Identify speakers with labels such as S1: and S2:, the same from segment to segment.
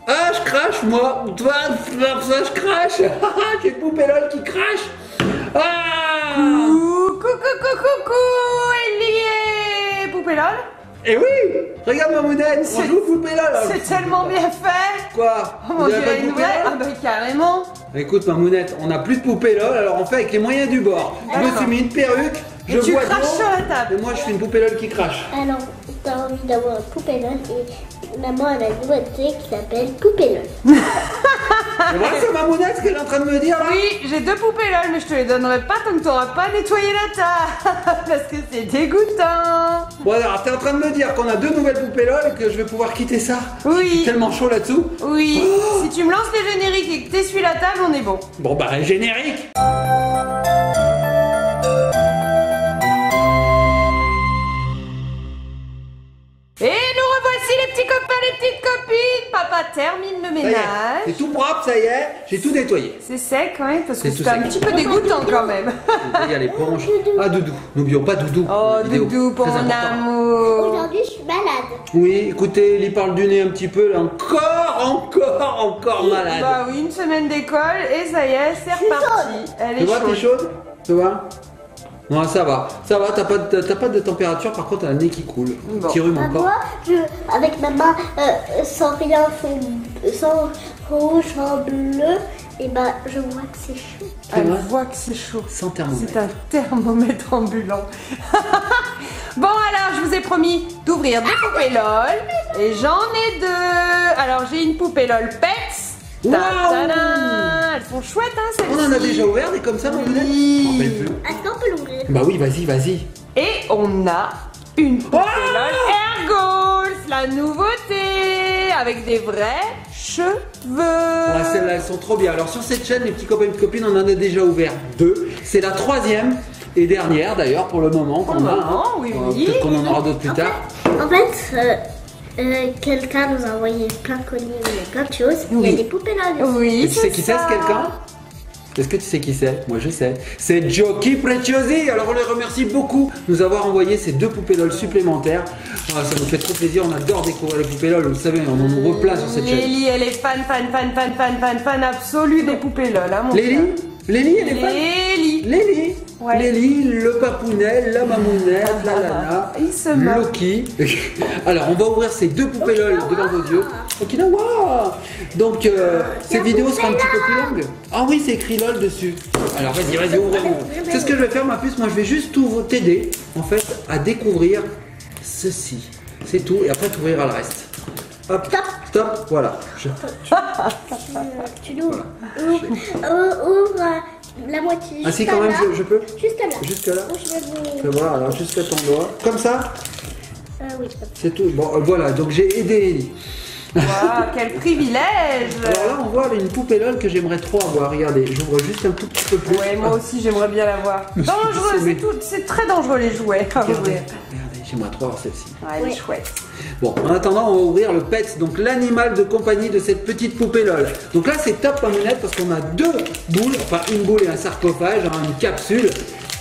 S1: Ah, je crache moi. Toi, ça je crache. J'ai poupée LOL qui crache. Ah.
S2: Coucou, Ellie et poupée LOL.
S1: Eh oui, regarde ma mounette, on joue poupée LOL.
S2: C'est tellement bien fait.
S1: Quoi?
S2: Oh mon dieu, une nouvelle. Ah bah carrément.
S1: Écoute ma mounette, on n'a plus de poupée LOL, alors on fait avec les moyens du bord. Je me suis mis une perruque, je
S2: tu
S1: bois
S2: craches
S1: d'eau,
S2: sur la table.
S1: et moi je suis une poupée LOL qui crache.
S3: Alors, t'as envie d'avoir une poupée LOL et maman elle a une nouveauté qui s'appelle poupée LOL.
S1: C'est vrai ça ma mounette, ce qu'elle est en train de me dire là?
S2: Oui, j'ai 2 poupées LOL, mais je te les donnerai pas tant que t'auras pas nettoyé la table. Parce que c'est dégoûtant.
S1: Bon alors, t'es en train de me dire qu'on a 2 nouvelles poupées LOL et que je vais pouvoir quitter ça?
S2: Oui.
S1: Je suis tellement chaud là-dessous.
S2: Oui,
S1: Oh.
S2: si tu me lances les génériques et que t'essuies la table, on est bon.
S1: Bon bah, générique.
S2: Et nous revoici les petits copains, les petites copines. Papa termine le
S1: Ça y est,
S2: ménage.
S1: c'est tout propre, ça y est, j'ai tout nettoyé.
S2: C'est sec quand même, parce que
S1: C'est tout
S2: c'est un
S1: sec.
S2: petit peu dégoûtant quand même.
S1: Il y a l'éponge. Ah Doudou, n'oublions pas Doudou.
S2: Oh,
S1: Vidéo
S2: Doudou, pour
S1: très
S2: mon
S1: important.
S2: amour.
S3: Aujourd'hui je suis malade.
S1: Oui, écoutez, il parle du nez un petit peu, là, encore malade.
S2: Bah oui, une semaine d'école et ça y est, c'est reparti. Elle
S1: Tu
S2: est
S1: vois, t'es
S2: chaude.
S1: chaude? Tu vois? Non, ça va, t'as pas de température, par contre t'as un nez qui coule.
S2: Bon.
S1: Petit rhume encore.
S3: Moi, avec maman, sans rien, sans rouge, sans bleu, et ben je vois que c'est chaud.
S1: C'est
S2: Elle
S1: vrai
S2: voit que c'est chaud.
S1: Sans thermomètre.
S2: C'est un thermomètre ambulant. Bon alors, je vous ai promis d'ouvrir des poupées LOL. Et j'en ai 2. Alors, j'ai une poupée LOL Pets.
S1: Waouh.
S2: Ta-da-da. Elles sont chouettes, hein, celles-ci.
S1: On en a déjà ouvert des comme ça, mon mounette?
S2: Oui.
S1: Je m'en rappelle plus.
S3: Est-ce qu'on peut l'ouvrir?
S1: Bah oui, vas-y.
S2: Et on a une poupée
S1: Oh.
S2: LOL Air Goals, la nouveauté, avec des vrais cheveux.
S1: Ah, celles-là, elles sont trop bien. Alors sur cette chaîne, les petits copains et copines, on en a déjà ouvert 2. C'est la 3e et dernière d'ailleurs pour le moment qu'on a.
S2: moment, oui.
S1: Peut-être qu'on en aura d'autres plus tard.
S3: En fait, quelqu'un nous a envoyé plein de colis, il y a plein de choses. Il y a des poupées LOL.
S2: Oui,
S1: Et tu sais qui c'est
S2: ça.
S1: ce quelqu'un? Est-ce que tu sais qui c'est? Moi je sais. C'est Giochi Preziosi. Alors on les remercie beaucoup de nous avoir envoyé ces 2 poupées LOL supplémentaires. Ah, ça nous fait trop plaisir. On adore découvrir les poupées LOL. Vous savez, on en ouvre plein sur cette chaîne.
S2: Lélie, elle est fan absolue des poupées LOL. Hein, mon
S1: Lélie?
S2: frère.
S1: Lélie, elle est fan?
S2: Lélie.
S1: Lélie.
S2: Ouais.
S1: Lélie, le papounet, la mamounette, la lana,
S2: Il se moque.
S1: Loki. Alors, on va ouvrir ces 2 poupées LOL devant vos yeux. Okinawa. Donc, cette vidéo sera un petit peu plus longue. Ah oui, c'est écrit LOL dessus. Alors, vas-y, ouvre-moi. C'est ce que je vais faire, ma puce. Moi, je vais juste t'aider, en fait, à découvrir ceci. C'est tout. Et après, t'ouvriras le reste. Hop, stop, voilà.
S3: Tu l'ouvres. Ouvre la moitié.
S1: Ah si,
S3: juste
S1: quand même,
S3: là.
S1: je peux?
S3: Juste là.
S1: Jusque là.
S3: Je vais vous...
S1: Fais voir, alors jusqu'à ton doigt. Comme ça?
S3: Oui.
S1: C'est tout. Bon, voilà, donc j'ai aidé Ellie.
S2: Waouh, quel privilège.
S1: Alors là, on voit une poupée LOL que j'aimerais trop avoir. Regardez, j'ouvre juste un tout petit peu plus.
S2: Ouais, moi aussi, j'aimerais bien la voir.
S1: Je me suis
S2: Dangereux,
S1: dit,
S2: c'est très dangereux les jouets. à
S1: Regardez,
S2: ouvrir.
S1: j'aimerais trop avoir celle-ci.
S2: Ouais, elle est chouette.
S1: Bon, en attendant, on va ouvrir le Pets, donc l'animal de compagnie de cette petite poupée LOL. Donc là, c'est top à mounette parce qu'on a 2 boules, enfin une boule et un sarcophage, hein, une capsule.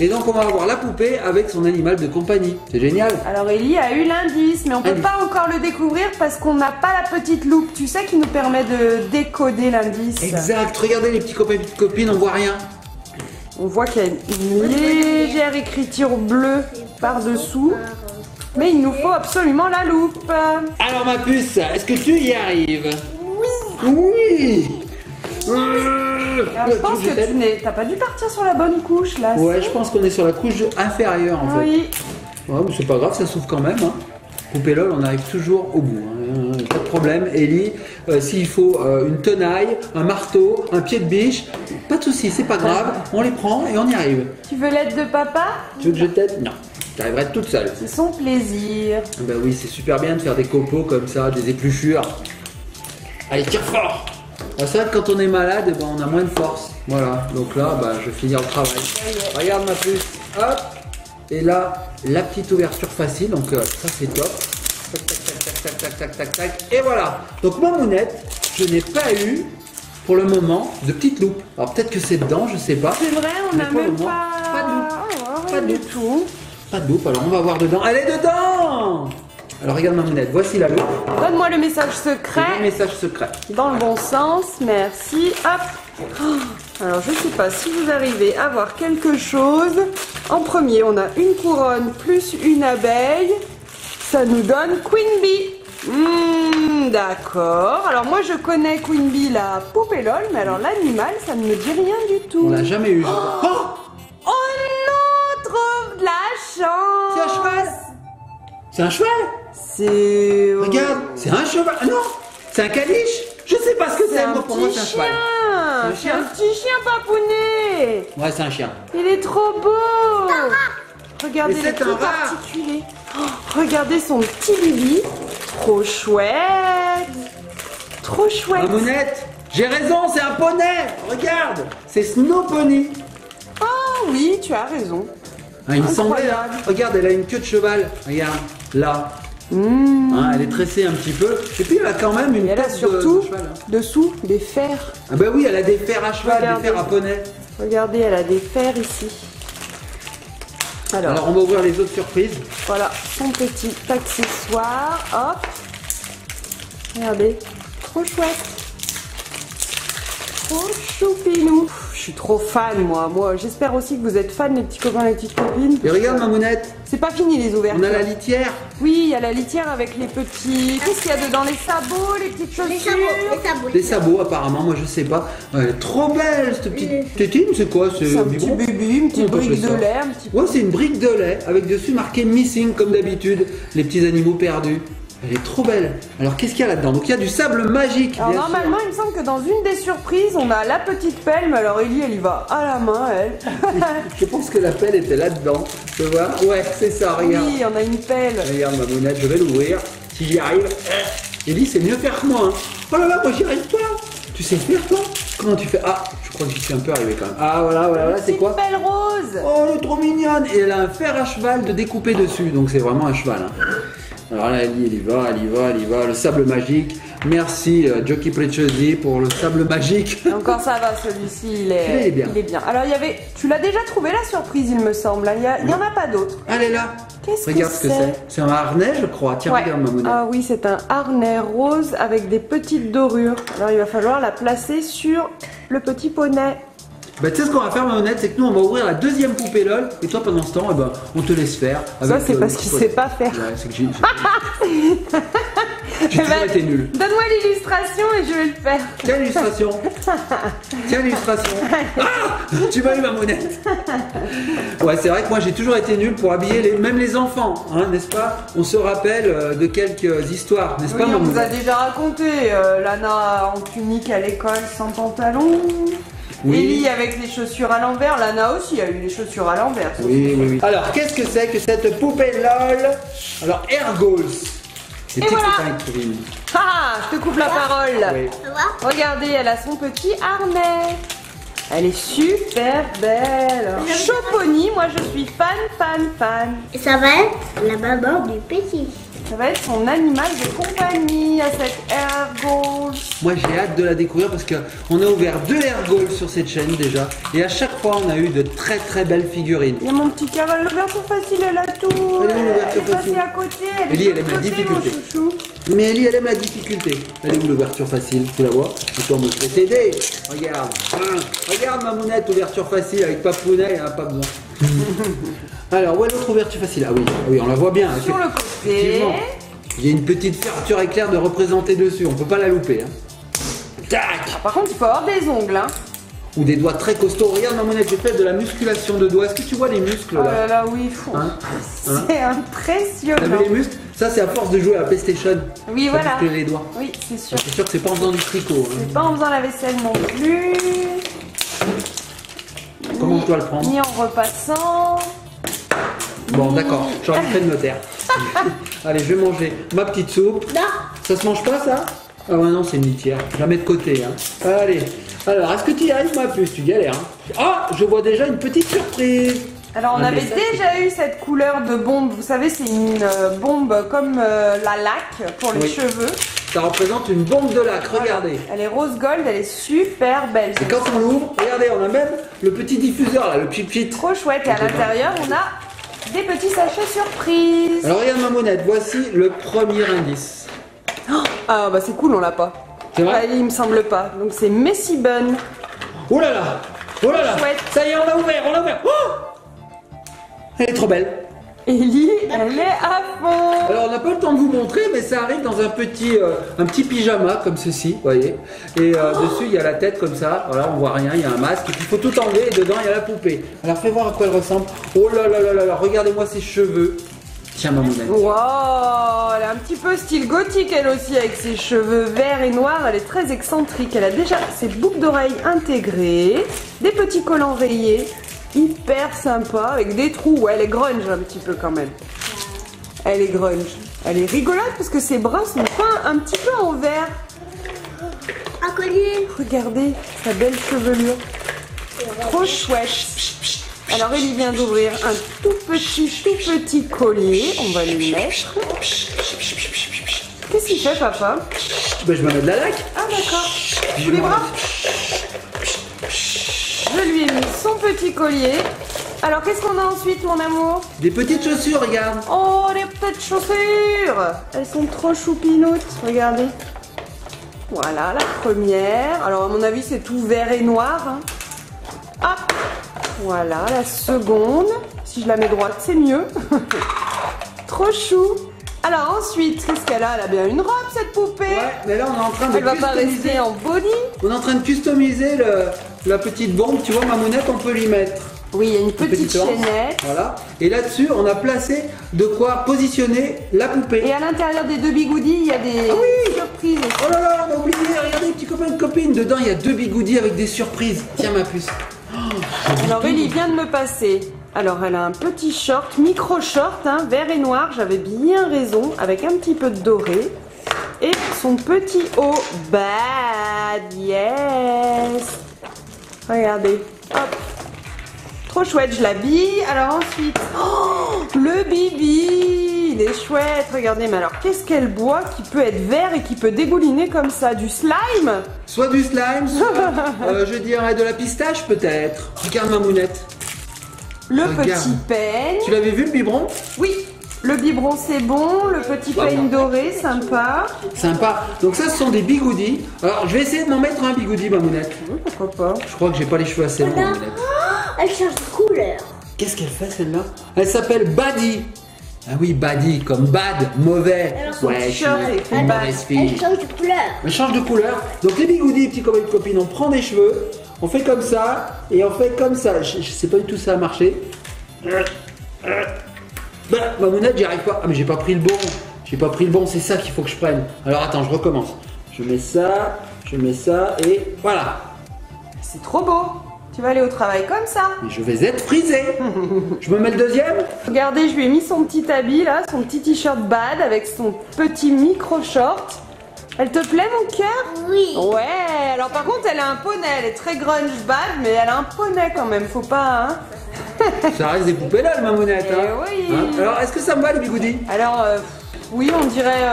S1: Et donc, on va avoir la poupée avec son animal de compagnie. C'est génial.
S2: Alors Ellie a eu l'indice, mais on peut
S1: Indice.
S2: pas encore le découvrir parce qu'on n'a pas la petite loupe, tu sais, qui nous permet de décoder l'indice.
S1: Exact. Regardez les petits copains et petites copines, on voit rien.
S2: On voit qu'il y a une légère écriture bleue par-dessous, mais il nous faut absolument la loupe.
S1: Alors ma puce, est-ce que tu y arrives? Oui.
S2: Alors, je pense que tu t'as pas dû partir sur la bonne couche là.
S1: Ouais,
S2: si
S1: je pense qu'on est sur la couche inférieure en fait.
S2: Oui.
S1: Ouais, mais c'est pas grave, ça s'ouvre quand même. Hein. Poupée LOL, on arrive toujours au bout. Hein. Pas de problème. Ellie, s'il faut une tenaille, un marteau, un pied de biche, pas de soucis, c'est pas grave. On les prend et on y arrive.
S2: Tu veux l'aide de papa?
S1: Tu veux que je t'aide? Non. Tu arriverais toute seule.
S2: C'est son plaisir.
S1: Ben oui, c'est super bien de faire des copeaux comme ça, des épluchures. Allez, tire fort! Alors, c'est vrai que quand on est malade, eh ben, on a moins de force. Voilà, donc là, bah, je vais finir le travail. Regarde ma puce, hop! Et là, la petite ouverture facile, donc ça c'est top. Tac, tac, tac, tac, tac, tac, tac, tac. Et voilà! Donc ma mounette, je n'ai pas eu, pour le moment, de petite loupe. Alors peut-être que c'est dedans, je sais pas.
S2: C'est vrai, on
S1: Mais
S2: n'a
S1: pour le
S2: même
S1: moment,
S2: pas...
S1: pas de loupe.
S2: Oh,
S1: Pas
S2: rien
S1: de
S2: du tout.
S1: Pas de loupe, alors on va voir dedans. Elle est dedans! Alors regarde Mamounette, voici la loupe.
S2: Donne-moi le message
S1: Le
S2: secret.
S1: message secret.
S2: Dans le bon sens, merci. Hop. Oh, alors je sais pas si vous arrivez à voir quelque chose. En premier, on a une couronne plus une abeille. Ça nous donne Queen Bee. D'accord. Alors moi je connais Queen Bee, la poupée LOL, mais alors l'animal, ça ne me dit rien du tout.
S1: On l'a jamais eu.
S2: Oh non, trouve de la chance.
S1: C'est un cheval. C'est un cheval.
S2: C'est...
S1: Regarde, c'est un cheval. Ah non, c'est un caniche. Je sais pas ce que c'est.
S2: un
S1: Moi, pour moi,
S2: petit
S1: c'est un cheval.
S2: chien.
S1: un
S2: C'est
S1: chien
S2: un petit chien papounet.
S1: Ouais, c'est un chien.
S2: Il est trop beau. Regardez
S1: Mais
S2: les
S1: c'est un
S2: petits
S1: rat.
S2: articulés. Oh, regardez son petit bibi. Trop chouette. Trop chouette.
S1: Mamounette, j'ai raison, c'est un poney. Regarde, c'est Snow Pony.
S2: Oh oui, tu as raison.
S1: Ah, il me semblait.
S2: Incroyable.
S1: Regarde, elle a une queue de cheval. Regarde, là. Hein, elle est tressée un petit peu. Et puis elle a quand même une
S2: Et elle a
S1: tête
S2: surtout,
S1: de cheval. Hein.
S2: dessous, des fers.
S1: Ah bah oui, elle a des fers à cheval,
S2: Regardez.
S1: des fers à poney.
S2: Regardez, elle a des fers ici.
S1: Alors on va ouvrir les autres surprises.
S2: Voilà, son petit accessoire. Hop. Regardez. Trop chouette. Trop choupinou. Je suis trop fan, moi. J'espère aussi que vous êtes fans, les petits copains, les petites copines.
S1: Et regarde Mamounette,
S2: C'est pas fini les ouvertures.
S1: on a la litière.
S2: Oui, il y a la litière avec les petits... Qu'est-ce qu'il y a dedans? Les sabots, les petites
S3: Les
S2: chaussures.
S3: sabots.
S1: Des sabots apparemment, moi je sais pas. Elle est trop belle cette petite tétine, c'est quoi?
S2: C'est un petit
S1: biberon
S2: bébé, une petite
S1: Comment on peut
S2: brique de
S1: appeler ça
S2: lait, un petit...
S1: Ouais, c'est une brique de lait avec dessus marqué Missing comme d'habitude, les petits animaux perdus. Elle est trop belle. Alors qu'est-ce qu'il y a là-dedans? Donc il y a du sable magique.
S2: Alors
S1: bien sûr.
S2: normalement, il me semble que dans une des surprises, on a la petite pelle, mais alors Ellie, elle y va à la main, elle.
S1: Je pense que la pelle était là-dedans. Tu vois? Ouais, c'est ça, regarde.
S2: Oui, on a une pelle.
S1: Regarde ma Mamounette, je vais l'ouvrir. Si j'y arrive. Ellie, c'est mieux faire que moi. Hein. Oh là là, moi j'y arrive pas. Tu sais faire toi? Comment tu fais? Ah, je crois que j'y suis un peu arrivé quand même. Ah voilà, c'est
S2: Une
S1: quoi?
S2: pelle rose.
S1: Oh, elle est trop mignonne. Et elle a un fer à cheval de découper dessus. Donc c'est vraiment un cheval. Hein. Alors là, elle y va. Le sable magique. Merci Jockey Preciosi pour le sable magique.
S2: Et encore ça va, celui-ci, il
S1: est bien.
S2: Il est bien. Alors il y avait... Tu l'as déjà trouvé la surprise, il me semble. Il n'y en a pas d'autres.
S1: Elle est là.
S2: Qu'est-ce
S1: Regarde
S2: que
S1: ce que c'est. C'est un harnais, je crois. Tiens,
S2: Ouais.
S1: regarde ma monnaie.
S2: Ah oui, c'est un harnais rose avec des petites dorures. Alors il va falloir la placer sur le petit poney.
S1: Bah, tu sais ce qu'on va faire, Mamounette, c'est que nous on va ouvrir la deuxième poupée LOL et toi pendant ce temps, eh ben, on te laisse faire.
S2: Ça, c'est
S1: le
S2: parce
S1: petit
S2: qu'il
S1: poney.
S2: sait pas faire.
S1: Ouais, c'est que j'ai toujours été nul.
S2: Donne-moi l'illustration et je vais le faire.
S1: Tiens l'illustration. Tiens l'illustration. Ah, tu m'as eu ma monette. Ouais, c'est vrai que moi j'ai toujours été nul pour habiller même les enfants, hein, n'est-ce pas? On se rappelle de quelques histoires, n'est-ce pas,
S2: Oui, on vous a
S1: Mamounette?
S2: déjà raconté. Lana en tunique à l'école sans pantalon.
S1: Oui.
S2: Ellie avec les chaussures à l'envers. Lana aussi a eu les chaussures à l'envers.
S1: Oui. Alors, qu'est-ce que c'est que cette poupée LOL? Alors, Air Goals. C'est
S2: Et voilà.
S1: Kevin.
S2: Ah, je te coupe la parole.
S1: Oui.
S3: Tu vois?
S2: Regardez, elle a son petit harnais. Elle est super belle. Choponi, moi je suis fan.
S3: Et ça va être la maman du petit.
S2: Ça va être son animal de compagnie à cette Air Goals.
S1: Moi j'ai hâte de la découvrir parce qu'on a ouvert 2 Air Goals sur cette chaîne déjà et à chaque fois on a eu de très belles figurines.
S2: Il y a mon petit cavale, l'ouverture facile, elle a tout.
S1: Elle est où, l'ouverture
S2: Elle est passée
S1: facile?
S2: à côté, elle
S1: Ellie,
S2: est
S1: elle aime la
S2: de côté,
S1: difficulté.
S2: mon chouchou.
S1: Mais Ellie elle aime la difficulté. Elle est où l'ouverture facile? Tu la vois? Et toi moi je vais t'aider. Regarde. Hein. Regarde ma mounette, ouverture facile avec papounet, il n'y en a pas besoin. Alors où est l'autre ouverture facile? Ah oui, on la voit bien.
S2: Sur le côté.
S1: Effectivement. Il y a une petite fermeture éclair de représenter dessus, on peut pas la louper. Hein. Tac!
S2: Par contre, il faut avoir des ongles. Hein.
S1: Ou des doigts très costauds. Regarde ma monnaie, j'ai fait de la musculation de doigts. Est-ce que tu vois les muscles
S2: Oh
S1: là?
S2: là là, oui, fou.
S1: Hein
S2: C'est
S1: T'as
S2: impressionnant.
S1: vu les muscles? Ça c'est à force de jouer à la PlayStation.
S2: Oui,
S1: Ça
S2: voilà.
S1: muscle les doigts.
S2: Oui, c'est sûr.
S1: C'est sûr que c'est pas en faisant du tricot. Hein.
S2: C'est pas en faisant la vaisselle non plus.
S1: Comment je dois le prendre?
S2: Ni en repassant.
S1: Bon d'accord, j'aurais fait le notaire. Allez, je vais manger ma petite soupe.
S3: Non.
S1: Ça se mange pas ça? Ah ouais non, c'est une litière. Je la mets de côté. Hein. Allez. Alors, est-ce que tu y arrives ma puce? Tu galères. Hein. Ah, je vois déjà une petite surprise.
S2: Alors, on
S1: Un
S2: avait
S1: message.
S2: déjà eu cette couleur de bombe. Vous savez, c'est une bombe comme la laque pour les
S1: Oui.
S2: cheveux.
S1: Ça représente une bombe de lac, regardez.
S2: Elle est rose gold, elle est super belle.
S1: Et quand on l'ouvre, regardez, on a même le petit diffuseur là, le pchit pchit.
S2: Trop chouette. Et à l'intérieur, on a des petits sachets surprises.
S1: Alors regarde Mamounette, voici le premier indice.
S2: Ah bah c'est cool, on l'a pas.
S1: C'est vrai?
S2: Ouais, il me semble pas. Donc c'est Messy Bun.
S1: Oh là là! Oh là là!
S2: Chouette.
S1: Ça y est, on l'a ouvert, on l'a ouvert! Oh, elle est trop belle!
S2: Ellie, elle est à fond.
S1: Alors on n'a pas le temps de vous montrer, mais ça arrive dans un petit pyjama comme ceci, vous voyez. Et dessus il y a la tête comme ça, voilà, on voit rien, il y a un masque, et puis il faut tout enlever, et dedans il y a la poupée. Alors fais voir à quoi elle ressemble. Oh là là là là là, regardez-moi ses cheveux. Tiens Mamounette.
S2: Wow, elle est un petit peu style gothique elle aussi avec ses cheveux verts et noirs, elle est très excentrique. Elle a déjà ses boucles d'oreilles intégrées, des petits collants rayés, hyper sympa avec des trous. Ouais, elle est grunge un petit peu quand même. Elle est grunge. Elle est rigolote parce que ses bras sont peints un petit peu en vert.
S3: Un collier.
S2: Regardez sa belle chevelure. Trop chouette. Alors il vient d'ouvrir un tout petit collier. On va lui mettre. Qu'est-ce qu'il fait papa?
S1: Ben, je me mets de la laque.
S2: Ah d'accord. Sous les bras. Je lui ai mis son petit collier. Alors qu'est-ce qu'on a ensuite mon amour?
S1: Des petites chaussures, regarde.
S2: Oh des petites chaussures. Elles sont trop choupinoutes. Regardez. Voilà la première. Alors à mon avis c'est tout vert et noir. Hein. Hop. Voilà la seconde. Si je la mets droite c'est mieux. Trop chou. Alors ensuite, qu'est-ce qu'elle a? Elle a bien une robe cette poupée.
S1: Ouais, mais là on est en train de
S2: Elle va pas rester en body.
S1: On est en train de customiser la petite bombe, tu vois Mamounette, on peut lui mettre.
S2: Oui, il y a une petite
S1: lance.
S2: chaînette.
S1: Voilà. Et là-dessus, on a placé de quoi positionner la poupée.
S2: Et à l'intérieur des deux bigoudis, il y a des surprises.
S1: Oh là là, on a oublié, regardez, petits copains et copines. Dedans, il y a 2 bigoudis avec des surprises. Tiens ma puce.
S2: Alors Ellie vient de me passer. Alors elle a un petit short, micro short, hein, vert et noir, j'avais bien raison, avec un petit peu de doré. Et son petit haut bad, yes. Regardez, hop. Trop chouette, je l'habille. Alors ensuite, le bibi, il est chouette. Regardez, mais alors qu'est-ce qu'elle boit qui peut être vert et qui peut dégouliner comme ça? Du slime?
S1: Soit du slime, soit, je dirais de la pistache peut-être. Regarde Mamounette.
S2: Le
S1: Regarde.
S2: petit peigne.
S1: Tu l'avais vu le biberon?
S2: Oui, le biberon c'est bon, le petit peigne doré, sympa.
S1: Sympa. Donc ça, ce sont des bigoudis. Alors, je vais essayer de m'en mettre un bigoudi, Mamounette.
S2: Pourquoi pas?
S1: Je crois que j'ai pas les cheveux assez longs, Mamounette.
S3: Elle change de couleur.
S1: Qu'est-ce qu'elle fait celle-là? Elle s'appelle Buddy. Ah oui, Buddy, comme bad, mauvais.
S3: Alors, son
S1: Ouais, je suis
S2: t-shirt est
S1: une
S2: bad.
S1: mauvaise fille.
S3: Elle change de couleur.
S1: Elle change de couleur. Donc les bigoudis, petits copains et copines, on prend des cheveux, on fait comme ça, et on fait comme ça. Je sais pas du tout si ça a marché. Bah, Mamounette, j'y arrive pas. Ah mais j'ai pas pris le bon. J'ai pas pris le bon, c'est ça qu'il faut que je prenne. Alors attends, je recommence. Je mets ça, et voilà.
S2: C'est trop beau. Tu vas aller au travail comme ça.
S1: Et je vais être frisé. Je me mets le deuxième.
S2: Regardez, je lui ai mis son petit habit là, son petit t-shirt bad avec son petit micro short. Elle te plaît mon cœur?
S3: Oui.
S2: Ouais, alors par contre elle a un poney, elle est très grunge bad, mais elle a un poney quand même, faut pas hein.
S1: Ça reste des poupées là, le Mamounette.
S2: Eh
S1: Hein.
S2: oui.
S1: Hein? Alors, est-ce que ça me va, les bigoudis?
S2: Alors, oui, on dirait,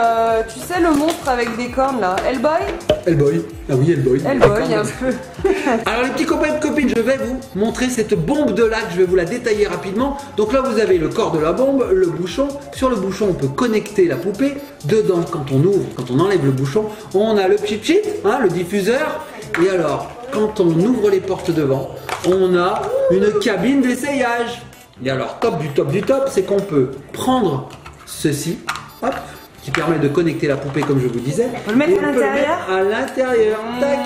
S2: tu sais, le monstre avec des cornes là, Hellboy?
S1: Hellboy. Ah oui, Hellboy.
S2: Hellboy, un peu.
S1: Alors, les petits copains et copines, je vais vous montrer cette bombe de lac. Je vais vous la détailler rapidement. Donc là, vous avez le corps de la bombe, le bouchon. Sur le bouchon, on peut connecter la poupée. Dedans, quand on ouvre, quand on enlève le bouchon, on a le pchit-pchit, hein, le diffuseur. Et alors, quand on ouvre les portes devant, on a une cabine d'essayage. Et alors, top du top, c'est qu'on peut prendre ceci, hop, qui permet de connecter la poupée comme je vous disais.
S2: On peut le mettre
S1: Et
S2: à
S1: on peut le
S2: l'intérieur.
S1: mettre à l'intérieur. Tac.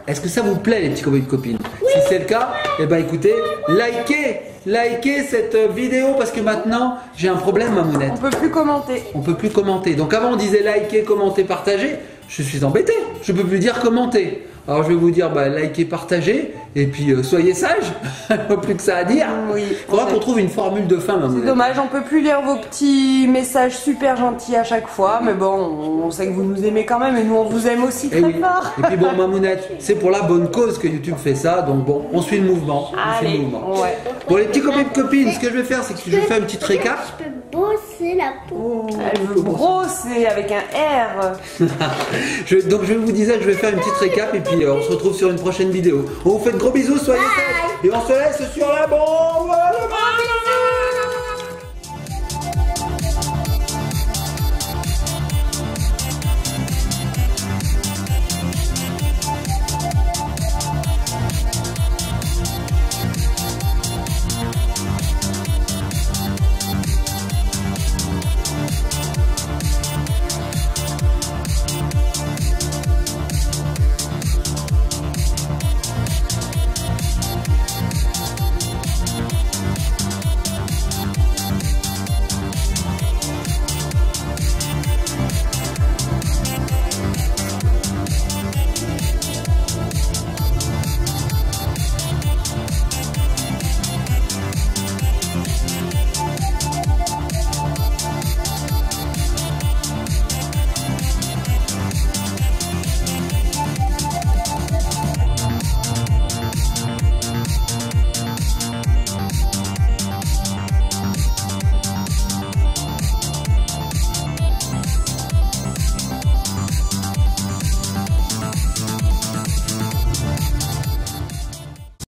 S1: Est-ce que ça vous plaît les petits copains et copines? Si c'est le cas, eh ben écoutez, likez cette vidéo parce que maintenant j'ai un problème Mamounette.
S2: On peut plus commenter.
S1: On peut plus commenter. Donc avant on disait liker, commenter, partager. Je suis embêté. Je peux plus dire commenter. Alors je vais vous dire likez, partagez et puis soyez sages. Pas plus que ça à dire.
S2: Oui.
S1: Faudra qu'on trouve une formule de fin
S2: C'est
S1: Mamounette.
S2: dommage, on peut plus lire vos petits messages super gentils à chaque fois, mais bon, on sait que vous nous aimez quand même et nous on vous aime aussi
S1: Eh
S2: très
S1: oui.
S2: fort.
S1: Et puis bon Mamounette, c'est pour la bonne cause que YouTube fait ça. Donc bon, on suit le mouvement. On suit le
S2: Allez,
S1: mouvement.
S2: ouais.
S1: Bon les petits copains et copines, ce que je vais faire c'est que je vais faire une petite récap.
S3: Je peux bosser la peau.
S2: Elle veut brosser avec un R.
S1: Donc je vous disais que je vais faire une petite récap et puis on se retrouve sur une prochaine vidéo. On vous fait de gros bisous, soyez sages et on se laisse sur la bombe.